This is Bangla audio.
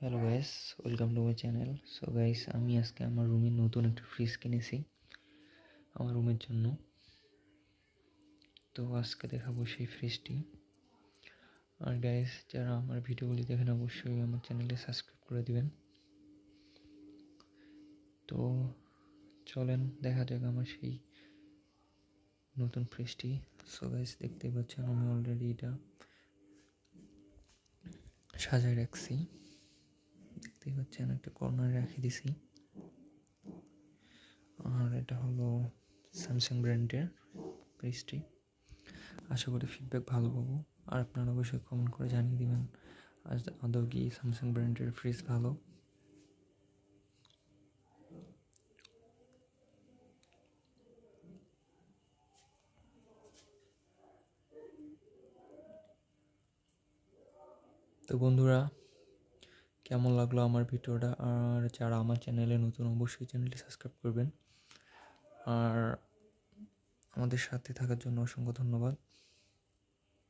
Hello guys, welcome to my channel. So guys, আমি আজকে আমার রুমে নতুন একটা ফ্রিজ কিনেছি আমার রুমের জন্য। তো আজকে দেখাবো সেই ফ্রিজটি। আর গাইস, যারা আমার ভিডিওগুলি দেখেন অবশ্যই আমার চ্যানেলে সাবস্ক্রাইব করে দিবেন। তো চলেন দেখা যাক আমার সেই নতুন ফ্রিজটি। সো গাইস, দেখতেই পাচ্ছেন আমি অলরেডি এটা সাজায় রাখছি। দেখতেই পাচ্ছেন একটা কর্নারে রেখে দিছি। আর এটা হলো স্যামসাং ব্র্যান্ডের ফ্রিজটি। আশা করি ফিডব্যাক ভালো পাবো। আর আপনারা অবশ্যই কমেন্ট করে জানিয়ে দেবেন আদৌ কি স্যামসাং ব্র্যান্ডের ফ্রিজ ভালো। তো বন্ধুরা, কেমন লাগলো আমার ভিডিওটা? আর যারা আমার চ্যানেলে নতুন অবশ্যই চ্যানেলটি সাবস্ক্রাইব করবেন। আর আমাদের সাথে থাকার জন্য অসংখ্য ধন্যবাদ।